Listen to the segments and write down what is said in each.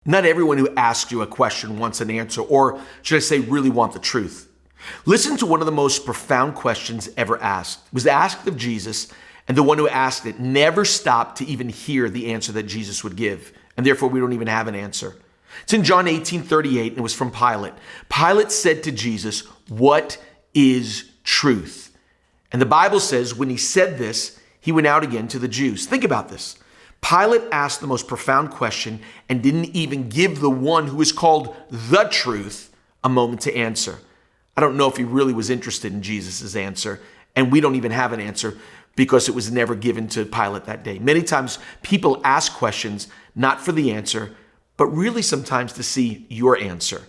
Not everyone who asks you a question wants an answer, or should I say really want the truth. Listen to one of the most profound questions ever asked. It was asked of Jesus, and the one who asked it never stopped to even hear the answer that Jesus would give. And therefore, we don't even have an answer. It's in John 18:38, and it was from Pilate. Pilate said to Jesus, "What is truth?" And the Bible says when he said this, he went out again to the Jews. Think about this. Pilate asked the most profound question and didn't even give the one who is called the truth a moment to answer. I don't know if he really was interested in Jesus' answer, and we don't even have an answer because it was never given to Pilate that day. Many times people ask questions not for the answer, but really sometimes to see your answer,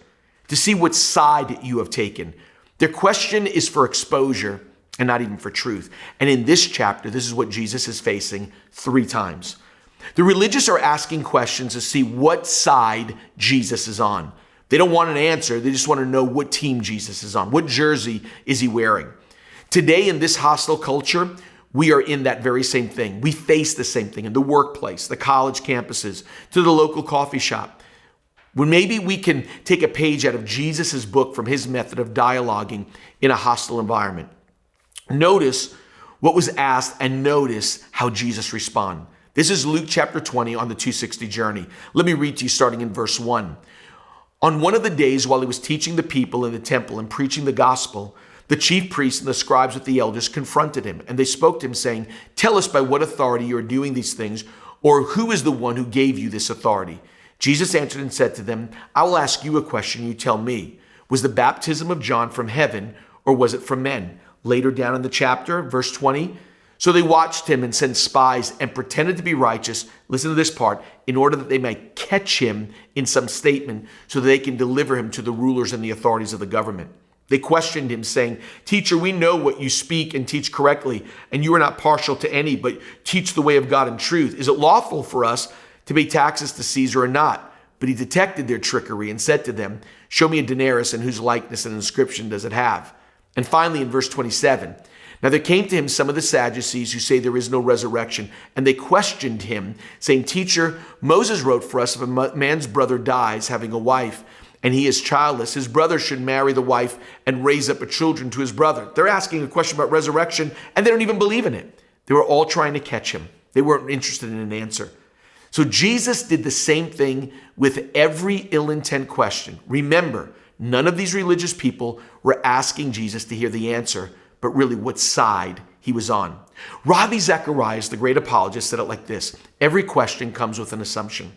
to see what side you have taken. Their question is for exposure and not even for truth. And in this chapter, this is what Jesus is facing 3 times. The religious are asking questions to see what side Jesus is on. They don't want an answer. They just want to know what team Jesus is on. What jersey is he wearing? Today in this hostile culture, we are in that very same thing. We face the same thing in the workplace, the college campuses, to the local coffee shop. When maybe we can take a page out of Jesus's book from his method of dialoguing in a hostile environment. Notice what was asked and notice how Jesus responded. This is Luke chapter 20 on the 260 journey. Let me read to you starting in verse 1. On one of the days while he was teaching the people in the temple and preaching the gospel, the chief priests and the scribes with the elders confronted him, and they spoke to him saying, "Tell us by what authority you are doing these things, or who is the one who gave you this authority?" Jesus answered and said to them, "I will ask you a question, you tell me. Was the baptism of John from heaven, or was it from men?" Later down in the chapter, verse 20, so they watched him and sent spies and pretended to be righteous, listen to this part, in order that they might catch him in some statement so that they can deliver him to the rulers and the authorities of the government. They questioned him, saying, "Teacher, we know what you speak and teach correctly, and you are not partial to any, but teach the way of God in truth. Is it lawful for us to pay taxes to Caesar or not?" But he detected their trickery and said to them, "Show me a denarius, and whose likeness and inscription does it have?" And finally, in verse 27, now there came to him some of the Sadducees who say there is no resurrection, and they questioned him, saying, "Teacher, Moses wrote for us if a man's brother dies having a wife, and he is childless, his brother should marry the wife and raise up a children to his brother." They're asking a question about resurrection, and they don't even believe in it. They were all trying to catch him. They weren't interested in an answer. So Jesus did the same thing with every ill-intent question. Remember, none of these religious people were asking Jesus to hear the answer, but really what side he was on. Ravi Zacharias, the great apologist, said it like this: every question comes with an assumption.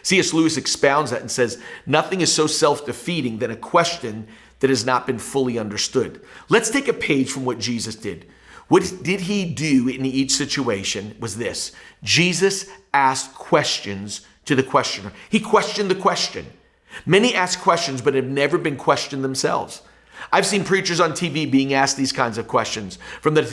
C.S. Lewis expounds that and says, nothing is so self-defeating than a question that has not been fully understood. Let's take a page from what Jesus did. What did he do in each situation was this: Jesus asked questions to the questioner. He questioned the question. Many ask questions but have never been questioned themselves. I've seen preachers on TV being asked these kinds of questions, from the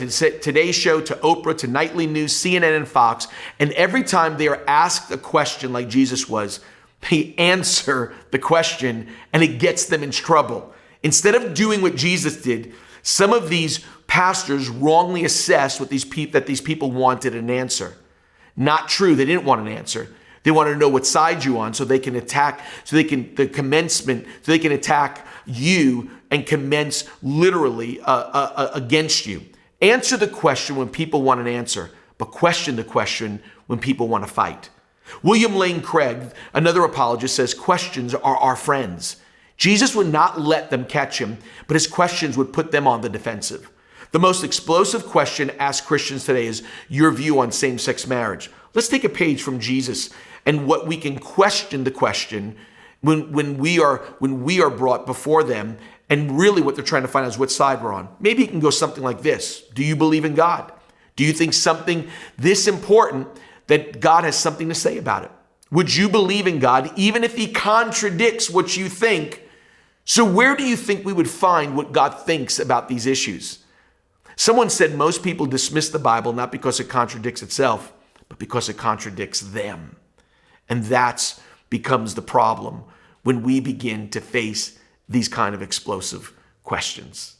Today Show to Oprah to Nightly News, CNN, and Fox, and every time they are asked a question like Jesus was, they answer the question and it gets them in trouble. Instead of doing what Jesus did, some of these pastors wrongly assessed that these people wanted an answer. Not true. They didn't want an answer. They wanted to know what side you're on so they can attack, so they can attack you and commence literally against you. Answer the question when people want an answer, but question the question when people want to fight. William Lane Craig, another apologist, says questions are our friends. Jesus would not let them catch him, but his questions would put them on the defensive. The most explosive question asked Christians today is your view on same-sex marriage. Let's take a page from Jesus and what we can question the question when we are brought before them, and really what they're trying to find out is what side we're on. Maybe it can go something like this: do you believe in God? Do you think something this important that God has something to say about it? Would you believe in God even if he contradicts what you think? So where do you think we would find what God thinks about these issues? Someone said most people dismiss the Bible not because it contradicts itself, but because it contradicts them. And that becomes the problem when we begin to face these kind of explosive questions.